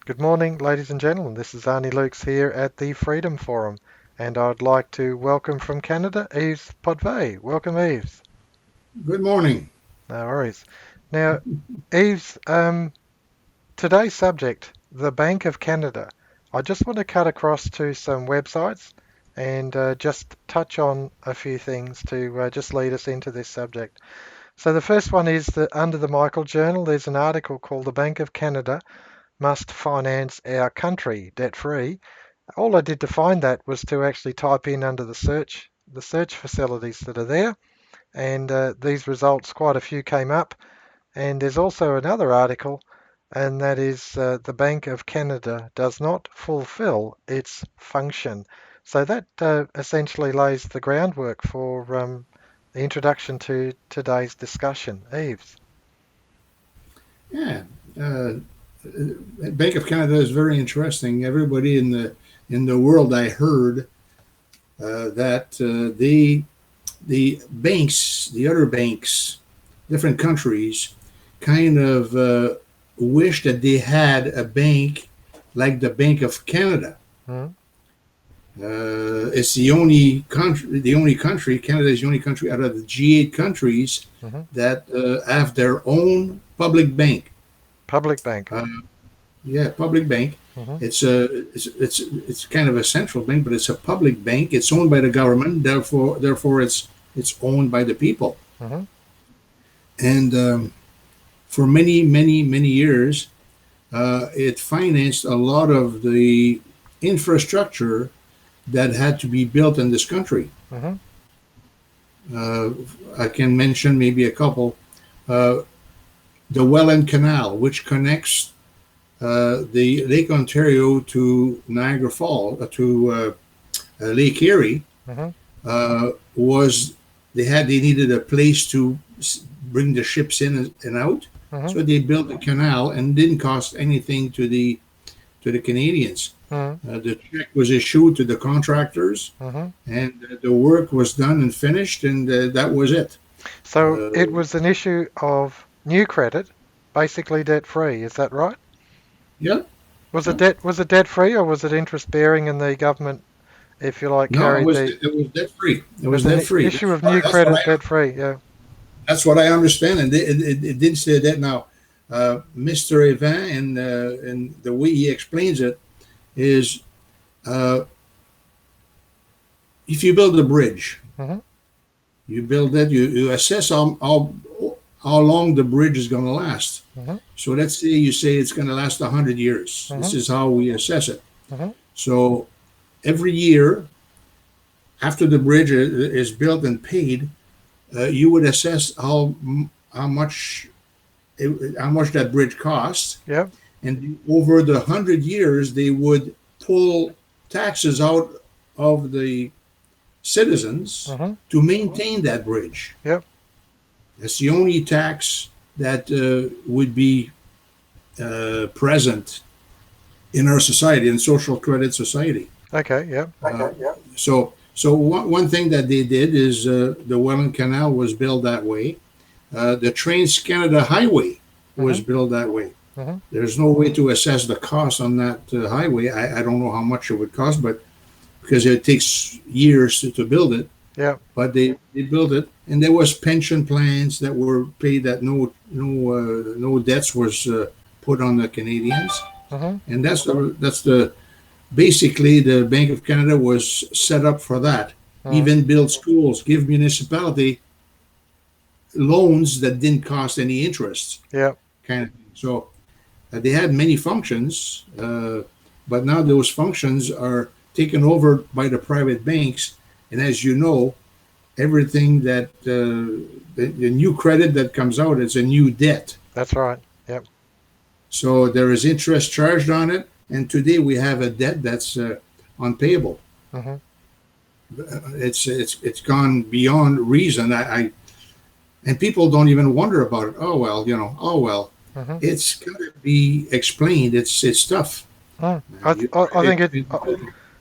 Good morning, ladies and gentlemen. This is Arnis Luks here at the Freedom Forum, and I'd like to welcome from Canada, Yves Potvin. Welcome, Yves. Good morning. No worries. Now, Yves, today's subject, the Bank of Canada. I just want to cut across to some websites and just touch on a few things to just lead us into this subject. So the first one is that under the Michael Journal, there's an article called "The Bank of Canada Must Finance Our Country Debt-Free." All I did to find that was to actually type in under the search facilities that are there, and these results, quite a few came up. And there's also another article, and that is the Bank of Canada does not fulfill its function. So that essentially lays the groundwork for the introduction to today's discussion. Eves. Yeah, uh, Bank of Canada is very interesting. Everybody in the world, I heard that the banks, the other banks, different countries, kind of wish that they had a bank like the Bank of Canada. Hmm. It's the only country. The only country. Canada is the only country out of the G8 countries Hmm. that have their own public bank. Public bank. Uh, Yeah, public bank. Hmm. It's kind of a central bank, but it's a public bank. It's owned by the government, therefore it's owned by the people. Hmm. And for many years, it financed a lot of the infrastructure that had to be built in this country. Hmm. Uh, I can mention maybe a couple. Uh, the Welland Canal, which connects the Lake Ontario to Niagara Falls, Lake Erie, Hmm. was they needed a place to bring the ships in and out, Hmm. so they built a canal and didn't cost anything to the Canadians. Hmm. The check was issued to the contractors, Hmm. and the work was done and finished, and that was it. So it Uh, was an issue of new credit, basically debt free. Is that right? yeah, yeah. Was it debt free or was it interest bearing and the government, if you like, No, carried the it was debt free. It it was was an debt free. issue of new credit debt free? Yeah. That's what I understand, and it didn't say that. Now, Mr. Evan and the way he explains it is, uh, if you build a bridge, Hmm. you build it, you assess how long the bridge is going to last. Hmm. So let's say you say it's going to last 100 years. This Hmm. is how we assess it. Hmm. So every year after the bridge is built and paid, you would assess how much how much that bridge costs, Yep. and over the 100 years they would pull taxes out of the citizens Hmm. to maintain that bridge. Yep. That's the only tax that would be present in our society, in social credit society. Okay. Yep. So one thing that they did is the Welland Canal was built that way. The Trans Canada Highway was Hmm. built that way. Hmm. There's no way to assess the cost on that highway. I don't know how much it would cost, but because it takes years to build it, Yep. but they built it, and there was pension plans that were paid that no debts was put on the Canadians, Hmm. and that's the basically the Bank of Canada was set up for that. Hmm. Even build schools, give municipality loans that didn't cost any interest, Yep. kind of thing. So they had many functions, but now those functions are taken over by the private banks. And as you know, everything that the new credit that comes out is a new debt. That's right. Yep. So there is interest charged on it. And today we have a debt that's unpayable. Hmm. It's gone beyond reason. And people don't even wonder about it. Oh well, oh well. Hmm. It's got to be explained. It's tough. Mm. You, I think it,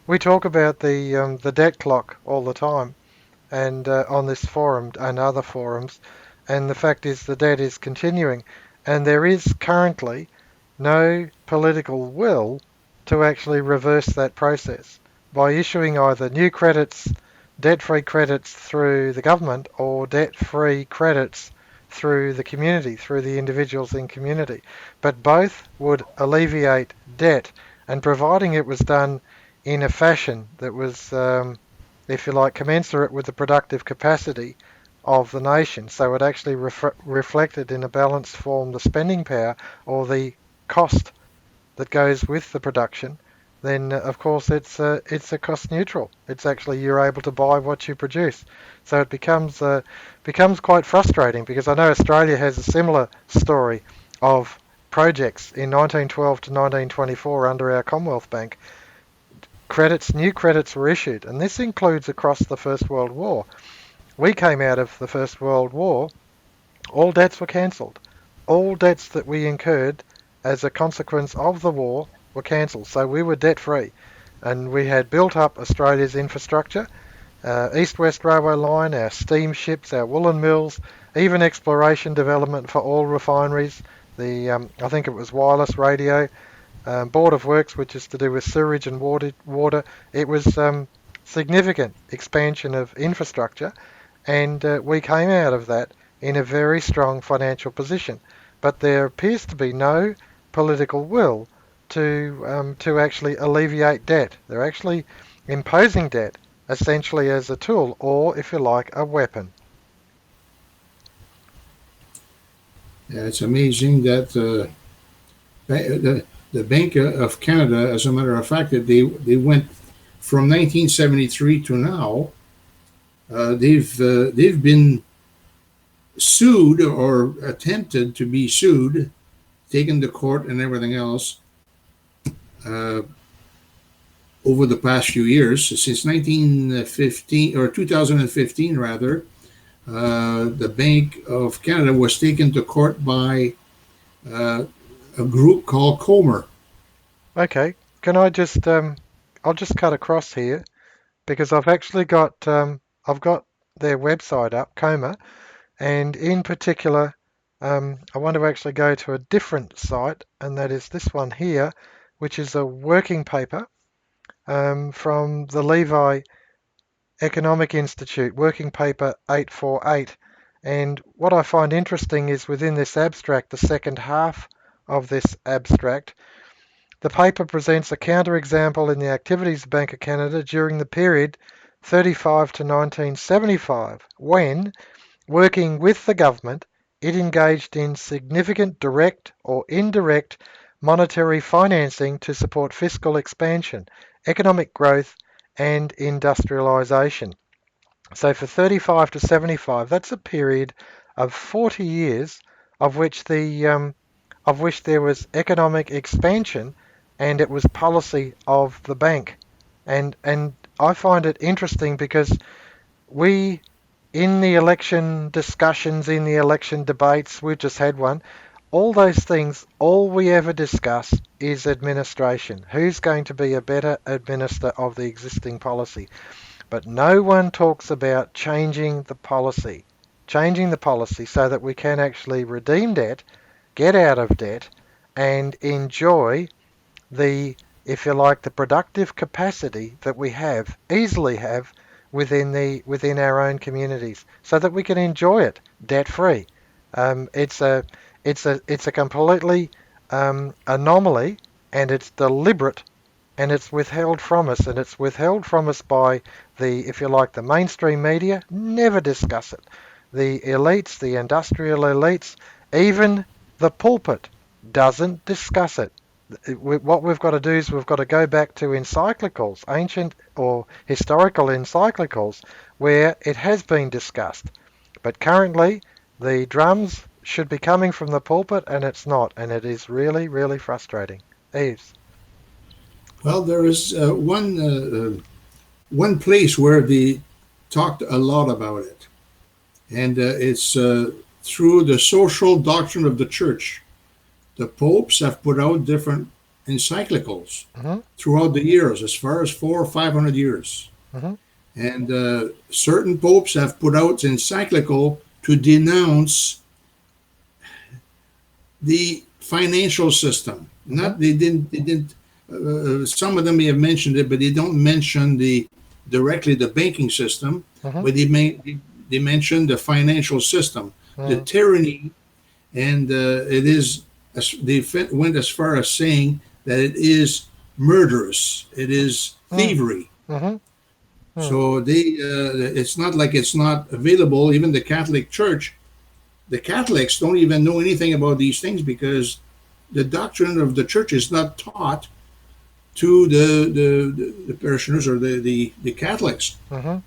we talk about the debt clock all the time, and on this forum and other forums, and the fact is the debt is continuing, and there is currently no political will to actually reverse that process by issuing either new credits, debt-free credits through the government, or debt-free credits through the community, through the individuals in community. But both would alleviate debt, and providing it was done in a fashion that was, if you like, commensurate with the productive capacity of the nation. So it actually reflected in a balanced form the spending power or the cost that goes with the production. Then of course it's a cost neutral. It's actually you're able to buy what you produce. So it becomes quite frustrating, because I know Australia has a similar story of projects in 1912 to 1924 under our Commonwealth Bank. New credits were issued, and this includes across the First World War. We came out of the First World War, all debts were cancelled. All debts that we incurred as a consequence of the war were cancelled. So we were debt free, and we had built up Australia's infrastructure, East-West Railway line, our steamships, our woolen mills, even exploration development for oil refineries, I think it was wireless radio, Board of Works, which is to do with sewage and water. It was significant expansion of infrastructure, and we came out of that in a very strong financial position. But there appears to be no political will to actually alleviate debt. They're actually imposing debt essentially as a tool, or if you like, a weapon. Yeah, it's amazing that the Bank of Canada, as a matter of fact, that they went from 1973 to now. They've been sued or attempted to be sued, taken to court and everything else uh, over the past few years. Since 1915 or 2015 rather, the Bank of Canada was taken to court by uh, a group called Comer. Okay, can I just I'll just cut across here, because I've actually got I've got their website up, Coma, and in particular, I want to actually go to a different site, and that is this one here, which is a working paper from the Levi Economic Institute, working paper 848. And what I find interesting is within this abstract, the second half of this abstract, the paper presents a counterexample in the activities of Bank of Canada during the period 35 to 1975, when, working with the government, it engaged in significant direct or indirect monetary financing to support fiscal expansion, economic growth, and industrialisation. So for 35 to 75, that's a period of 40 years of which there was economic expansion, and it was policy of the bank. And I find it interesting because we, in the election discussions, in the election debates, we've just had one, all those things, all we ever discuss is administration. Who's going to be a better administrator of the existing policy? But no one talks about changing the policy so that we can actually redeem debt, get out of debt, and enjoy the, if you like, the productive capacity that we easily have within our own communities, so that we can enjoy it debt free. It's a completely anomaly, and it's deliberate, and it's withheld from us, and it's withheld from us by the, if you like, the mainstream media. Never discuss it. The elites, the industrial elites, even the pulpit doesn't discuss it. What we've got to do is we've got to go back to encyclicals, ancient or historical encyclicals, where it has been discussed. But currently, the drums should be coming from the pulpit, and it's not, and it is really, really frustrating. Yves. Well, there is one place where they talked a lot about it, and it's through the social doctrine of the church. The popes have put out different encyclicals Mm-hmm, throughout the years, as far as 400 or 500 years. mm-hmm, And certain popes have put out encyclical to denounce the financial system. Mm-hmm. Not they didn't. Some of them may have mentioned it, but they don't mention the directly the banking system. Mm-hmm. But they mention the financial system, the Mm-hmm. tyranny, and it is. They went as far as saying that it is murderous. It is thievery. Mm-hmm. Mm-hmm. So it's not like it's not available. Even the Catholic Church, the Catholics don't even know anything about these things because the doctrine of the church is not taught to the parishioners or the Catholics. Mm-hmm.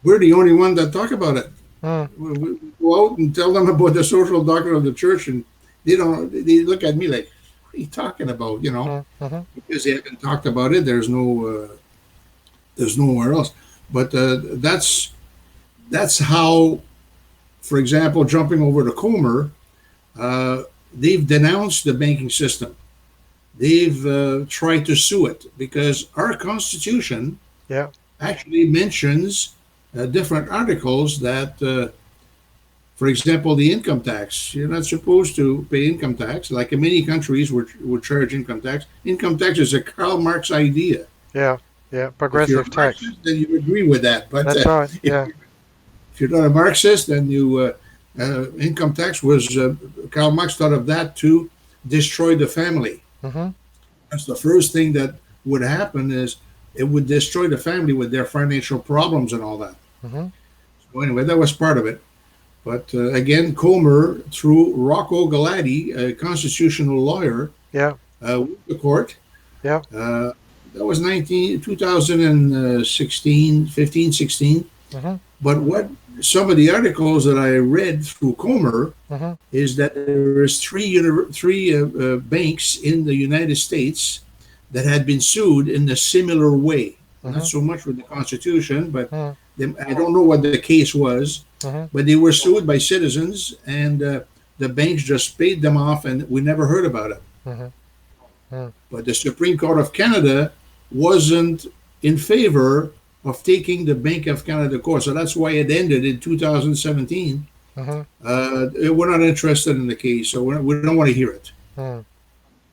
We're the only one that talk about it. Mm-hmm. We go out and tell them about the social doctrine of the church, and they don't. They look at me like, "What are you talking about?" Mm-hmm. Because they haven't talked about it. There's nowhere else. But that's how, for example, jumping over to Comer, they've denounced the banking system. They've tried to sue it because our Constitution Yeah. actually mentions different articles that, for example, the income tax. You're not supposed to pay income tax. Like in many countries, would charge income tax. Income tax is a Karl Marx idea. Yeah. Yeah. If you're Progressive a tax. Marxist, then you agree with that. But That's right. if, Yeah. if you're not a Marxist, then income tax was Karl Marx thought of that to destroy the family. Mm-hmm. That's the first thing that would happen is it would destroy the family with their financial problems and all that. Mm-hmm. So anyway, that was part of it. But again, Comer, through Rocco Galati, a constitutional lawyer, Yeah. went to court. Yeah. That was 2016, 15, 16. Mm-hmm. But what some of the articles that I read through Comer Mm-hmm. is that there is three banks in the United States that had been sued in a similar way. Not Mm-hmm. so much with the Constitution, but Mm-hmm. I don't know what the case was, Mm-hmm. but they were sued by citizens, and the banks just paid them off, and we never heard about it. Mm-hmm. But the Supreme Court of Canada wasn't in favor of taking the Bank of Canada court, so that's why it ended in 2017. Mm-hmm. We're not interested in the case, so we don't want to hear it. Mm-hmm.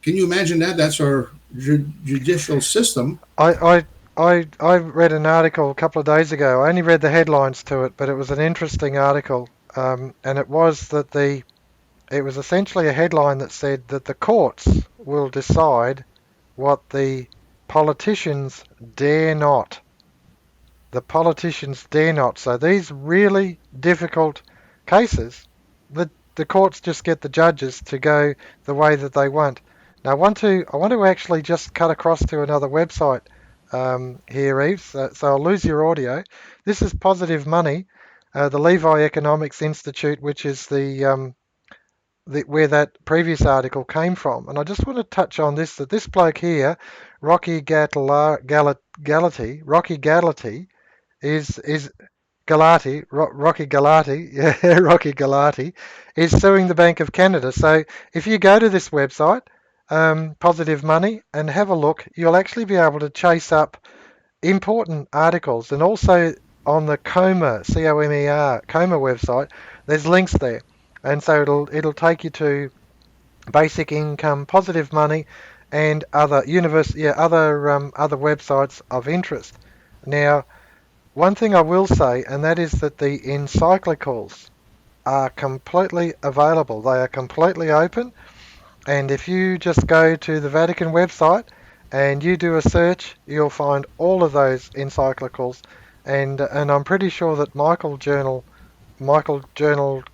Can you imagine that? That's our judicial system. I read an article a couple of days ago. I only read the headlines to it, but it was an interesting article. And it was that it was essentially a headline that said that the courts will decide what the politicians dare not. The politicians dare not. So these really difficult cases, the courts just get the judges to go the way that they want. Now I want to actually just cut across to another website here, Yves. So I'll lose your audio. This is Positive Money, the Levi Economics Institute, which is where that previous article came from. And I just want to touch on this, that this bloke here, Rocky Galati, is Rocky Galati, yeah, Rocky Galati, is suing the Bank of Canada. So if you go to this website, Positive Money, and have a look, you'll actually be able to chase up important articles, and also on the Comer, Comer, Comer website, there's links there, and so it'll take you to basic income, positive money, and other websites of interest. Now, one thing I will say, and that is that the encyclicals are completely available. They are completely open, and if you just go to the Vatican website and you do a search, you'll find all of those encyclicals. And I'm pretty sure that Michael Journal website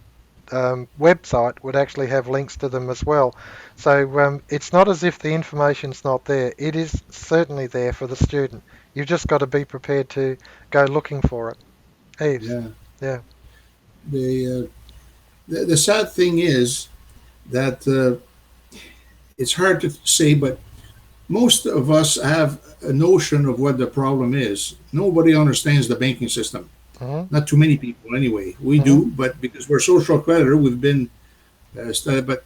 would actually have links to them as well. So it's not as if the information's not there. It is certainly there for the student. You've just got to be prepared to go looking for it. Eves, Yeah. yeah. The the sad thing is that it's hard to say, but most of us have a notion of what the problem is. Nobody understands the banking system. Mhm. Not too many people, anyway. We Mhm. do, but because we're social creditor, we've been studied. But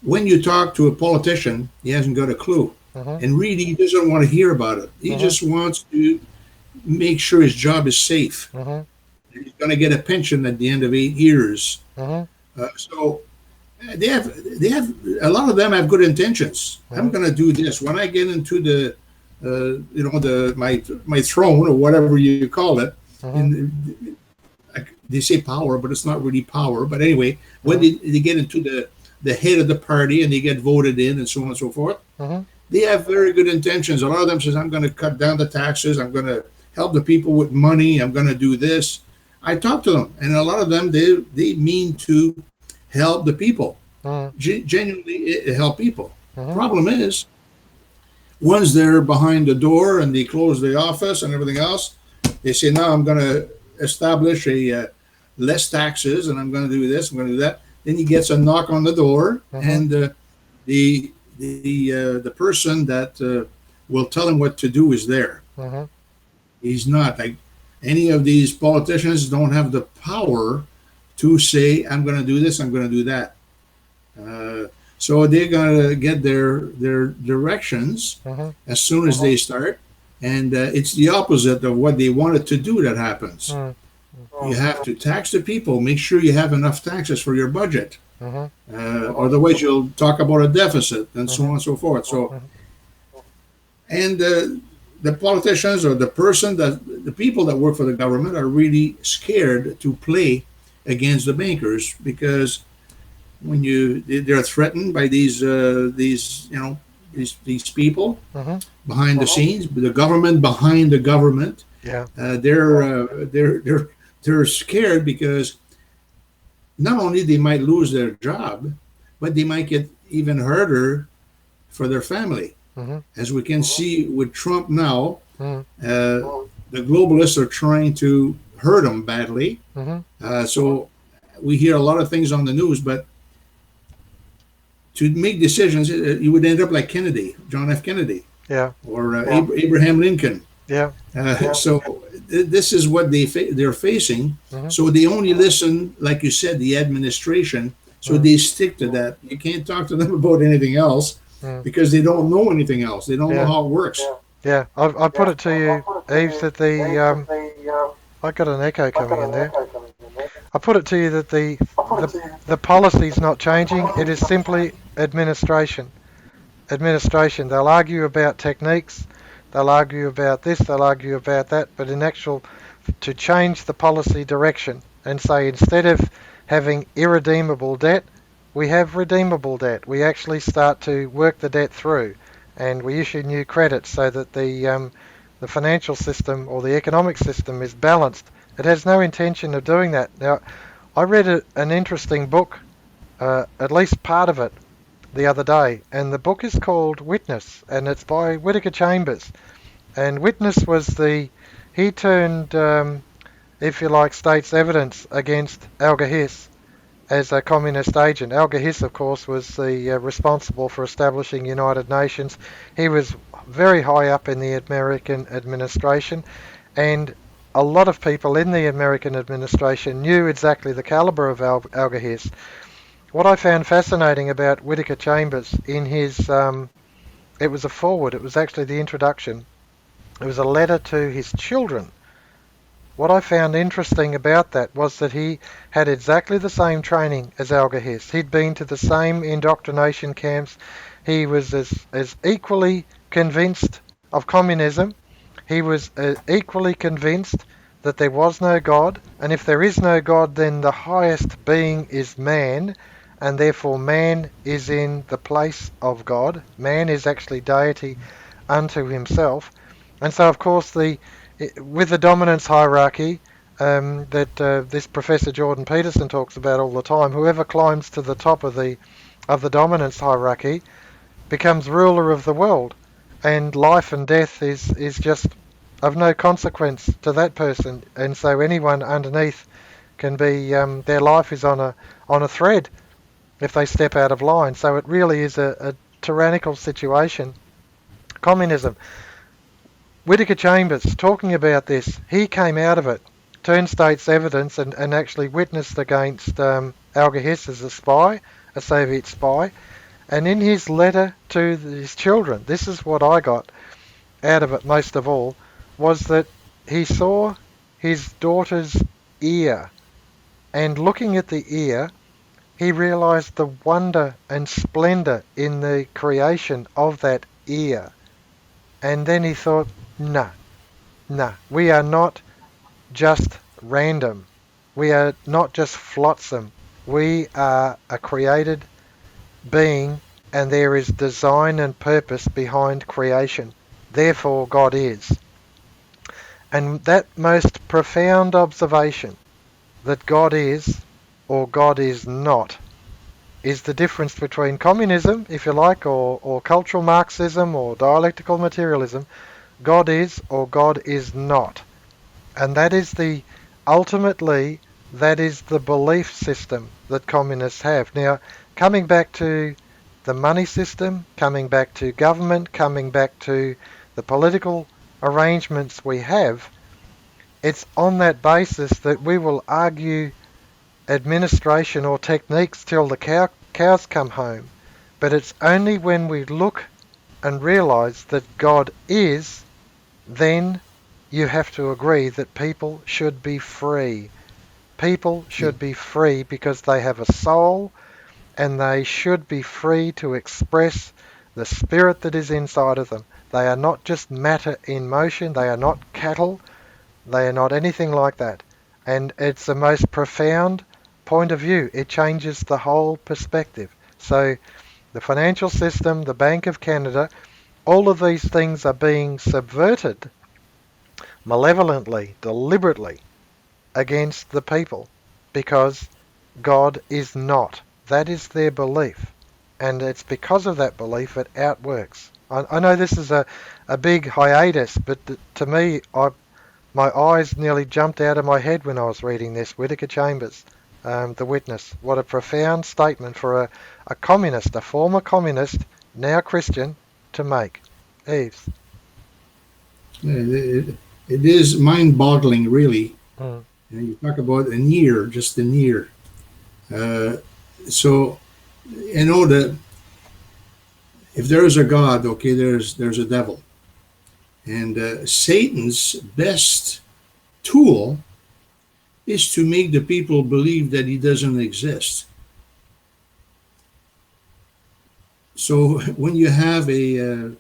when you talk to a politician, he hasn't got a clue, Mhm. and really, he doesn't want to hear about it. He Mhm. just wants to make sure his job is safe. Mhm. He's going to get a pension at the end of 8 years. Mhm. So they have a lot of them have good intentions. I'm Mhm. going to do this when I get into the the my throne or whatever you call it. Mhm. In they say power, but it's not really power. But anyway, when Mhm. they get into the head of the party and they get voted in and so on and so forth, Mhm. they have very good intentions. A lot of them says, "I'm going to cut down the taxes. I'm going to help the people with money. I'm going to do this." I talk to them, and a lot of them they mean to help the people, Mhm. genuinely help people. Mhm. Problem is, once they're behind the door and they close the office and everything else, they say, "Now I'm going to establish a less taxes, and I'm going to do this. I'm going to do that." Then he gets a knock on the door, Mhm. and the person that will tell him what to do is there. Mhm. He's not like any of these politicians don't have the power to say, "I'm going to do this. I'm going to do that." Uh, so they're gonna get their directions Mhm. as soon as they start, and it's the opposite of what they wanted to do that happens. Mhm. You have to tax the people. Make sure you have enough taxes for your budget. Mhm. Otherwise, you'll talk about a deficit and so on Mhm. and so forth. So, Mhm. and the politicians or the people that work for the government are really scared to play against the bankers because when they're threatened by these these people Mhm. behind the scenes, the government behind the government. Yeah. They're scared because not only they might lose their job, but they might get even harder for their family. Mhm. As we can see with Trump now, Mhm. the globalists are trying to hurt him badly. Mhm. So we hear a lot of things on the news, but to make decisions, you would end up like Kennedy, John F. Kennedy, Yeah. or Abraham Lincoln. Yeah. So this is what they're facing. Mhm. So they only listen, like you said, the administration. So Mhm. they stick to that. You can't talk to them about anything else Mhm. because they don't know anything else. They don't know Yeah. how it works. Yeah. I put it to you, Yves, that I got an echo coming in there. I put it to you that the the policy is not changing. It is simply administration. Administration. They'll argue about techniques. They'll argue about this. They'll argue about that. But in actual, to change the policy direction and say instead of having irredeemable debt, we have redeemable debt. We actually start to work the debt through, and we issue new credits so that the financial system or the economic system is balanced. It has no intention of doing that. Now, I read an interesting book, at least part of it, the other day, and the book is called Witness, and it's by Whittaker Chambers. And Witness was he turned, if you like, state's evidence against Alga Hiss as a communist agent. Alga Hiss, of course, was the responsible for establishing United Nations. He was very high up in the American administration, and a lot of people in the American administration knew exactly the caliber of Alga Hiss. What I found fascinating about Whittaker Chambers in his, it was a foreword, it was actually the introduction. It was a letter to his children. What I found interesting about that was that he had exactly the same training as Alga Hiss. He'd been to the same indoctrination camps. He was as equally convinced of communism. He was equally convinced that there was no God, and if there is no God, then the highest being is man, and therefore man is in the place of God. Man is actually deity unto himself. And so, of course, with the dominance hierarchy that this Professor Jordan Peterson talks about all the time, whoever climbs to the top of the dominance hierarchy becomes ruler of the world, and life and death is just of no consequence to that person. And so, anyone underneath can be their life is on a thread if they step out of line. So it really is a tyrannical situation. Communism. Whittaker Chambers talking about this, he came out of it, turned state's evidence, and actually witnessed against Alga Hiss as a spy, a Soviet spy. And in his letter to his children, this is what I got out of it most of all, was that he saw his daughter's ear, and looking at the ear, He realized the wonder and splendor in the creation of that ear. And then he thought, nah, nah, we are not just random. We are not just flotsam. We are a created being, and there is design and purpose behind creation. Therefore, God is. And that most profound observation, that God is or God is not, is the difference between communism, if you like, or cultural Marxism or dialectical materialism. God is or God is not. And that is ultimately, that is the belief system that communists have. Now, coming back to the money system, coming back to government, coming back to the political arrangements we have, it's on that basis that we will argue administration or techniques till the cows come home. But it's only when we look and realize that God is, then you have to agree that people should be free. People Yeah. should be free because they have a soul, and they should be free to express the spirit that is inside of them. They are not just matter in motion. They are not cattle. They are not anything like that. And it's the most profound point of view. It changes the whole perspective. So the financial system, the Bank of Canada, all of these things are being subverted malevolently, deliberately against the people because God is not. That is their belief. And it's because of that belief it outworks. I know this is a big hiatus, but to me, my eyes nearly jumped out of my head when I was reading this. Whittaker Chambers, The Witness. What a profound statement for a communist, a former communist, now Christian, to make. Eves. It is mind-boggling, really. Mm, You talk about an ear, just an ear. Uh, so, you know that if there is a God, okay, there's a devil, and Satan's best tool is to make the people believe that he doesn't exist. So when you have a,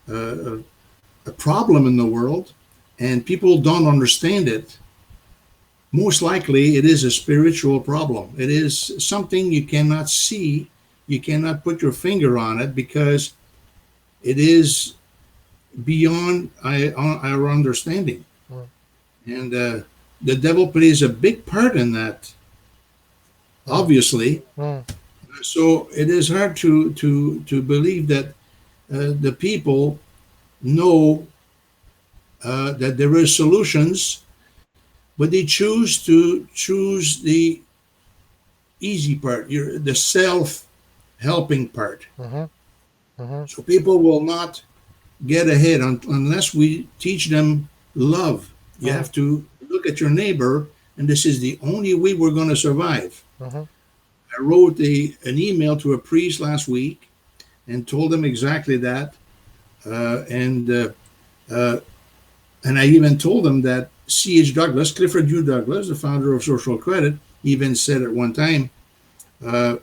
a problem in the world and people don't understand it, most likely it is a spiritual problem. It is something you cannot see, you cannot put your finger on it because it is beyond our understanding. mm, And the devil plays a big part in that, mm, obviously. mm, So it is hard to believe that the people know that there is solutions, but they choose the easy part, the self helping part. mhm, mhm, So people will not get ahead unless we teach them love. You mm, have to look at your neighbor, and this is the only way we're going to survive. mhm, I wrote an email to a priest last week and told him exactly that, uh, and uh, uh, and I even told him that C.H. Douglas, Clifford U. Douglas, the founder of social credit, even said at one time, uh,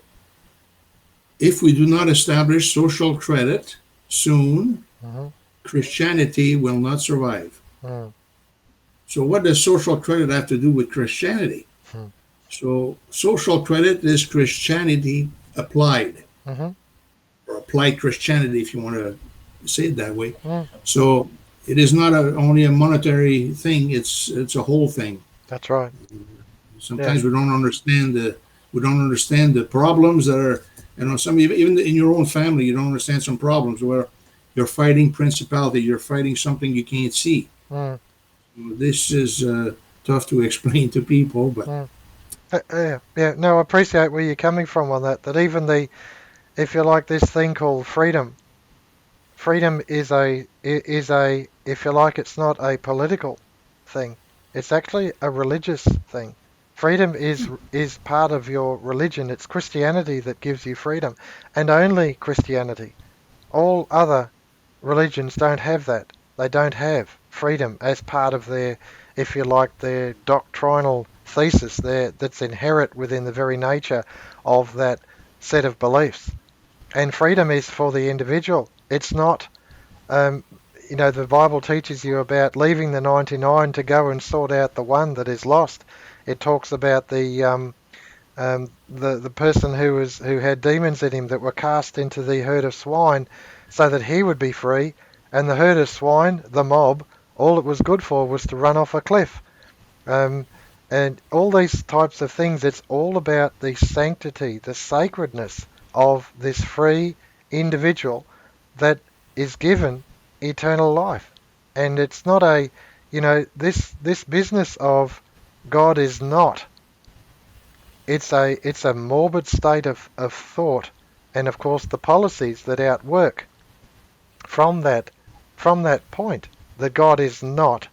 if we do not establish social credit soon, mhm, Christianity will not survive. mm, So, what does social credit have to do with Christianity? mm, So, social credit is Christianity applied, mhm, or applied Christianity, if you want to say it that way. mm. So, it is not only a monetary thing; it's a whole thing. That's right. Yeah. Sometimes we don't understand the problems that are, you know, some even in your own family you don't understand some problems where you're fighting principality, you're fighting something you can't see. Mm, This is tough to explain to people, but mm. Yeah, yeah. No, I appreciate where you're coming from on that. That even if you like, this thing called freedom, freedom is a, if you like, it's not a political thing. It's actually a religious thing. Freedom is part of your religion. It's Christianity that gives you freedom, and only Christianity. All other religions don't have that. They don't have freedom as part of their, if you like, their doctrinal thesis there that's inherent within the very nature of that set of beliefs. And freedom is for the individual. It's not, um, the Bible teaches you about leaving the 99 to go and sort out the one that is lost. It talks about the person who had demons in him that were cast into the herd of swine, so that he would be free, and the herd of swine, the mob, all it was good for was to run off a cliff. Um, and all these types of things, it's all about the sanctity, the sacredness of this free individual that is given eternal life. And it's not this business of God is not. It's a morbid state of thought, and of course the policies that outwork from that point that God is not,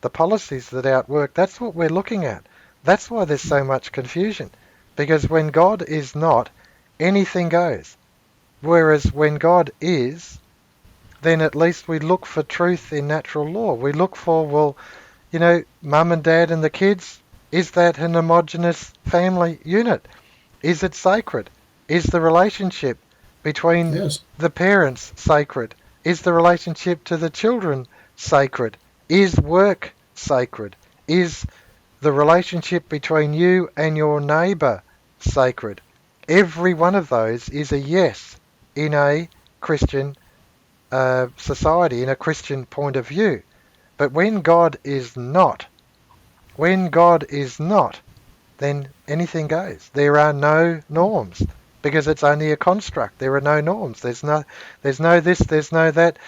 the policies that outwork, that's what we're looking at. That's why there's so much confusion. Because when God is not, anything goes. Whereas when God is, then at least we look for truth in natural law. We look for, well, mum and dad and the kids, is that an homogeneous family unit? Is it sacred? Is the relationship between Yes. the parents sacred? Is the relationship to the children sacred? Is work sacred? Is the relationship between you and your neighbour sacred? Every one of those is a yes in a Christian society, in a Christian point of view. But when God is not, then anything goes. There are no norms because it's only a construct. There are no norms. There's no this, there's no that,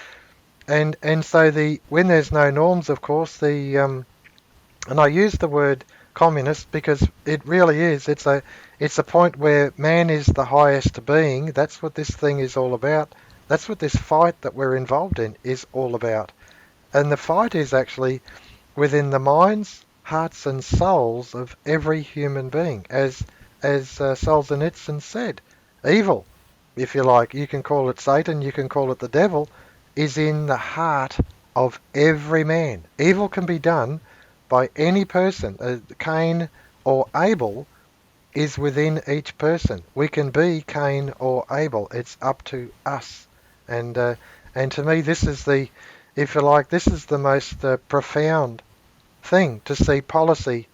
and so when there's no norms, of course, and I use the word communist because it really is. It's a point where man is the highest being. That's what this thing is all about. That's what this fight that we're involved in is all about. And the fight is actually within the minds, hearts, and souls of every human being, as Solzhenitsyn said. Evil, if you like, you can call it Satan, you can call it the devil, is in the heart of every man. Evil can be done by any person. Cain or Abel is within each person. We can be Cain or Abel. It's up to us. And to me, this is if you like, this is the most profound thing, to see policy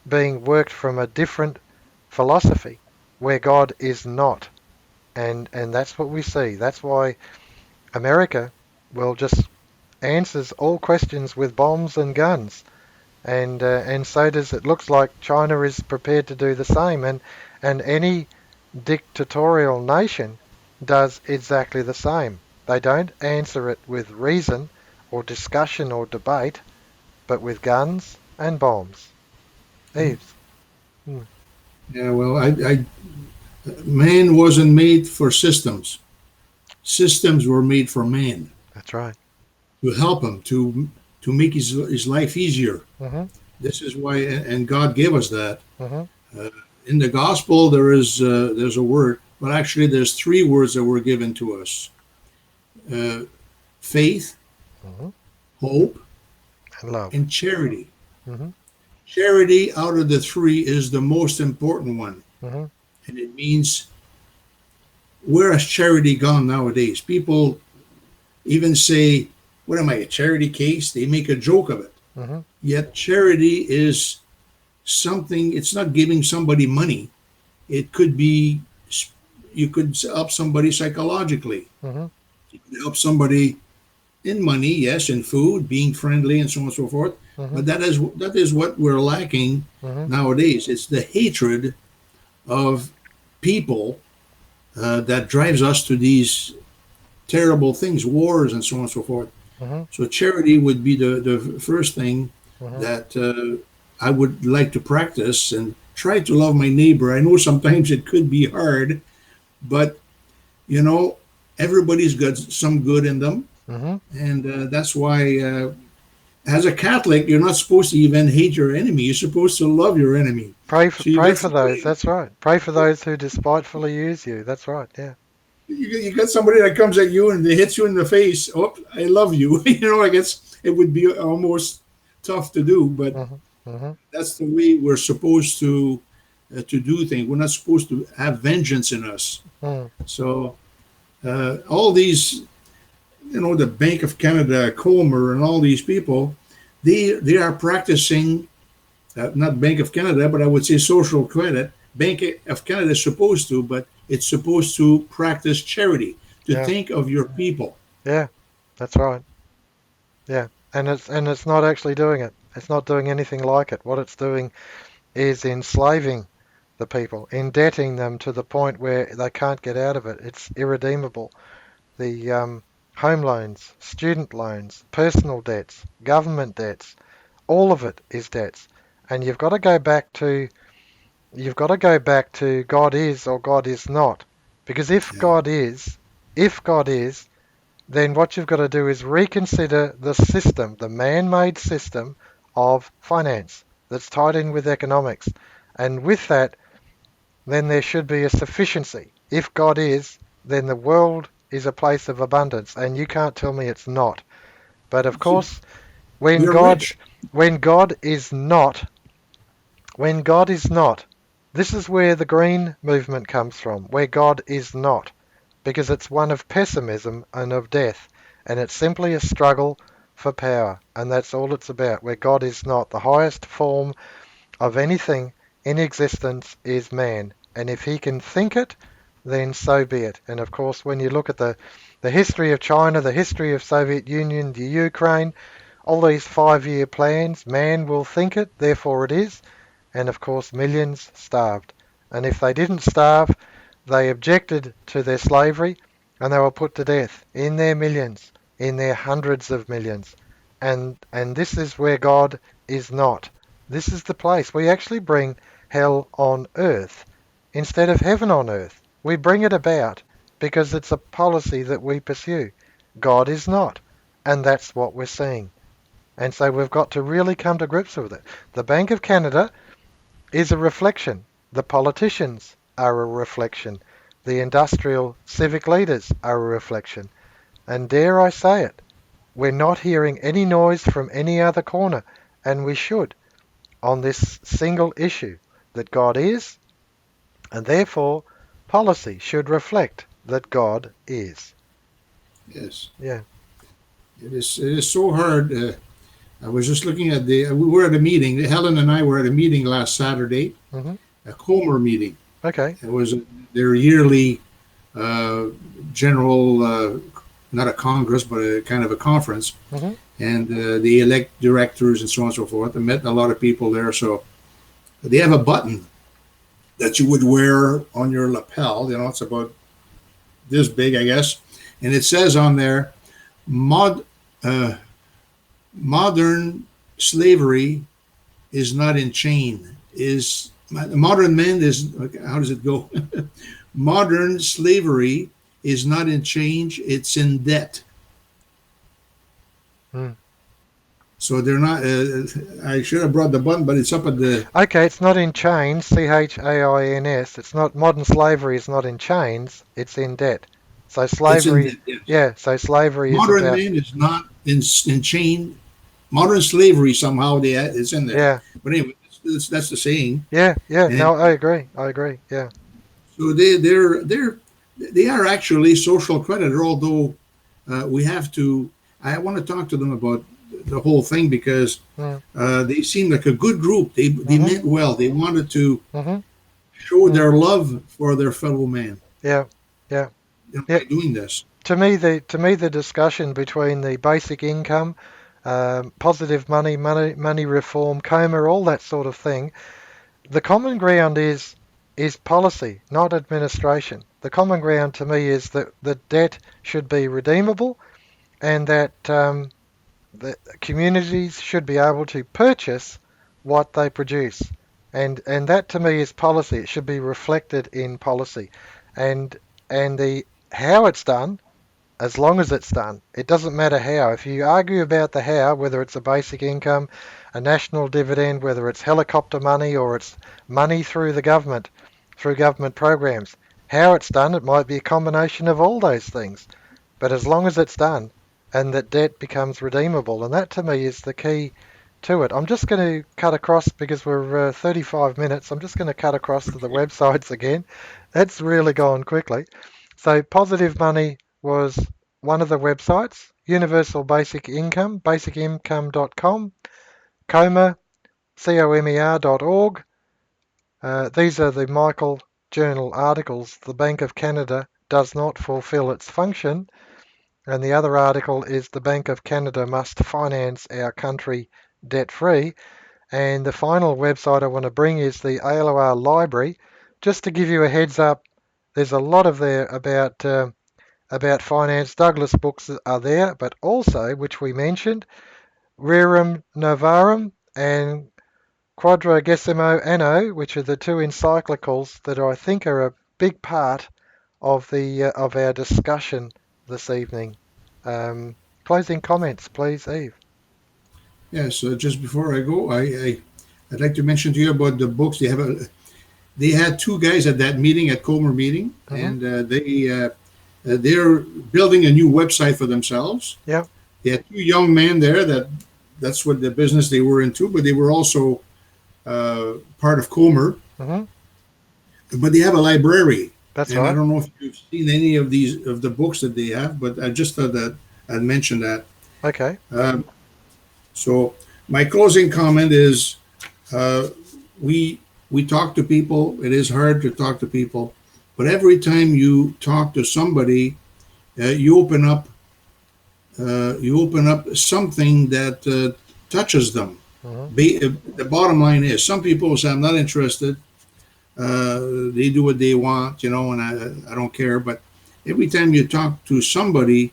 being worked from a different philosophy where God is not. And that's what we see. That's why America will just answers all questions with bombs and guns. And so does it looks like China is prepared to do the same, and any dictatorial nation does exactly the same. They don't answer it with reason or discussion or debate, but with guns and bombs. Eves. Hmm, Yeah. Well, man wasn't made for systems. Systems were made for man that's right. to help him to make his life easier. Mhm. This is why, and God gave us that. Mhm. Uh, in the gospel, there's a word, but actually there's three words that were given to us: uh, faith, Mhm. hope, And love. and charity. Mhm. Charity out of the three is the most important one, Mhm. and it means, where has charity gone nowadays? People even say, "What am I, a charity case?" They make a joke of it. Mhm. Yet charity is something. It's not giving somebody money. It could be, you could help somebody psychologically. Mhm. You could help somebody in money, yes, in food, being friendly, and so on and so forth. Mhm. But that is what we're lacking Mhm. nowadays. It's the hatred of people that drives us to these terrible things, wars, and so on and so forth. Mhm. So charity would be the first thing Mhm. that I would like to practice and try to love my neighbor. I know sometimes it could be hard, but you know, everybody's got some good in them, Mhm. and that's why, as a Catholic, you're not supposed to even hate your enemy. You're supposed to love your enemy. See, Pray that's for the those. way. That's right. Pray for those who despitefully use you. That's right. Yeah. You got somebody that comes at you and they hits you in the face. Oh, I love you. You know, I guess it would be almost tough to do, but Mhm. Mm-hmm. That's the way we're supposed to do things. We're not supposed to have vengeance in us. Mm. So all these, the Bank of Canada, Comer, and all these people, they are practicing, not Bank of Canada, but I would say social credit. Bank of Canada is supposed to, but it's supposed to practice charity, to Yeah. think of your people. Yeah. That's right. Yeah. And it's not actually doing it. It's not doing anything like it. What it's doing is enslaving the people, indebting them to the point where they can't get out of it. It's irredeemable. The home loans, student loans, personal debts, government debts, all of it is debts. And you've got to go back to God is or God is not. Because Yeah. if God is, then what you've got to do is reconsider the system, the man-made system of finance that's tied in with economics. And with that, then there should be a sufficiency. If God is, then the world is a place of abundance, and you can't tell me it's not. But of course, when We're God rich. when God is not, when God is not, this is where the green movement comes from, where God is not, because it's one of pessimism and of death, and it's simply a struggle for power, and that's all it's about, where God is not. The highest form of anything in existence is man. And if he can think it, then so be it. And of course, when you look at the history of China, the history of Soviet Union, the Ukraine, all these 5-year plans, man will think it, therefore it is. And of course, millions starved. And if they didn't starve, they objected to their slavery and they were put to death in their millions, in their hundreds of millions. And this is where God is not. This is the place. We actually bring hell on earth instead of heaven on earth. We bring it about because it's a policy that we pursue. God is not. And that's what we're seeing. And so we've got to really come to grips with it. The Bank of Canada is a reflection. The politicians are a reflection. The industrial civic leaders are a reflection. And dare I say it, we're not hearing any noise from any other corner, and we should, on this single issue that God is, and therefore policy should reflect that God is. Yes. Yeah. It is so hard. I was just looking at we were at a meeting. Helen and I were at a meeting last Saturday, Hmm. a Comer meeting. Okay. It was their yearly uh, general, not a congress, but a kind of a conference. Hmm. And they elect directors and so on and so forth. I met a lot of people there. So they have a button that you would wear on your lapel. It's about this big, I guess. And it says on there, mod, uh, modern slavery is not in chain. Is modern man is how does it go? Modern slavery is not in change; it's in debt. Mm. So they're not. I should have brought the button, but it's up at the. Okay, it's not in chains, chains. It's not modern slavery is not in chains, it's in debt. So It's in slavery, debt. Yes. yeah, so slavery is Modern about, man is not in chain. Modern slavery somehow it's in there. yeah, But anyway, that's the saying. yeah, yeah. And No, I agree. I agree. Yeah. so they are actually social creditor, although we have to. I want to talk to them about the whole thing because Mm. they seem like a good group. They Mhm. meant well. They wanted to Mhm. show Mm. their love for their fellow man, Yeah. Yeah. Yeah. by doing this. To me the discussion between the basic income, positive money reform, coma, all that sort of thing, the common ground is policy, not administration. The common ground to me is that the debt should be redeemable and that the communities should be able to purchase what they produce. And that to me is policy. It should be reflected in policy. And and the how it's done, as long as it's done. It doesn't matter how. If you argue about the how, whether it's a basic income, a national dividend, whether it's helicopter money or it's money through government programs, how it's done, it might be a combination of all those things. But as long as it's done and that debt becomes redeemable, and that to me is the key to it. I'm just going to cut across because we're 35 minutes. I'm just going to cut across to the Okay. websites again. That's really gone quickly. So Positive Money was one of the websites. Universal Basic Income, basicincome.com, Coma, comer.org. These are the Michael Journal articles. The Bank of Canada does not fulfill its function. And the other article is the Bank of Canada must finance our country debt free. And the final website I want to bring is the ALOR Library. Just to give you a heads up, there's a lot of there about finance. Douglas books are there, but also, which we mentioned, Rerum Novarum and Quadragesimo Anno, which are the two encyclicals that I think are a big part of our discussion this evening. Um, Closing comments, please, Eve. Yes. Just before I go, I'd like to mention to you about the books. They had two guys at that meeting at Comer meeting, Hmm. and they're building a new website for themselves. Yeah. They had two young men there that's what the business they were into, but they were also part of Comer. Hmm. But they have a library, That's and I right. don't know if you've seen any of these of the books that they have, but I just thought that I'd mention that. Okay. Um, so my closing comment is uh, we we talk to people. It is hard to talk to people, but every time you talk to somebody, you open up something that touches them. Hmm. The bottom line is, some people say, "I'm not interested." They do what they want, and I don't care. But every time you talk to somebody,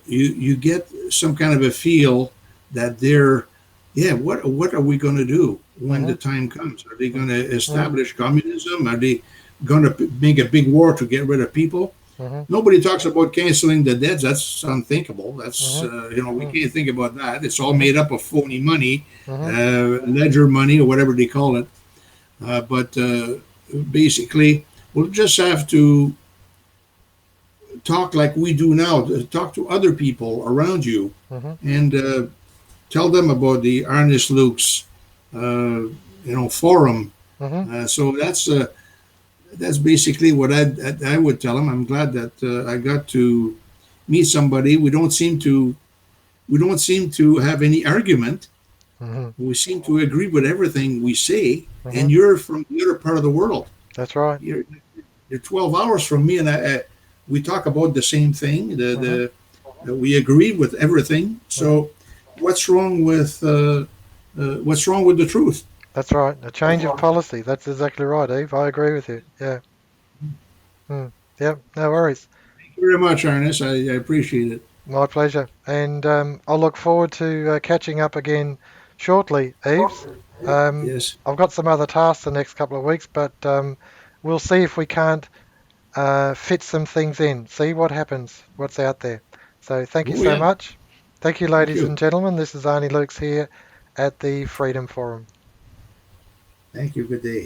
you get some kind of a feel that they're, yeah. What are we going to do when Hmm. the time comes? Are they going to Hmm. establish communism? Are they going to make a big war to get rid of people? Hmm. Nobody talks about canceling the debts. That's unthinkable. That's Hmm. we Hmm. can't think about that. It's all Hmm. made up of phony money, Hmm. ledger money, or whatever they call it. But basically, we'll just have to talk like we do now. Talk to other people around you, Hmm. and tell them about the Arnis Luks, forum. Hmm. So that's basically what I would tell them. I'm glad that I got to meet somebody. We don't seem to have any argument. Hmm. We seem to agree with everything we say. Hmm. And you're from the other part of the world. That's right. You're You're 12 hours from me, and we talk about the same thing. Hmm. We agree with everything. Hmm. So, what's wrong with the truth? That's right. A change of policy. That's exactly right, Eve. I agree with you. Yeah. Mm. Yep. No worries. Thank you very much, Ernest. I appreciate it. My pleasure. And I'll look forward to catching up again shortly, Eves. Yes. I've got some other tasks the next couple of weeks, but we'll see if we can't fit some things in, see what happens, what's out there. So thank you Oh so yeah. much. Thank you, Thank ladies you. and gentlemen. This is Arnie Luks here at the Freedom Forum. Thank you. Good day.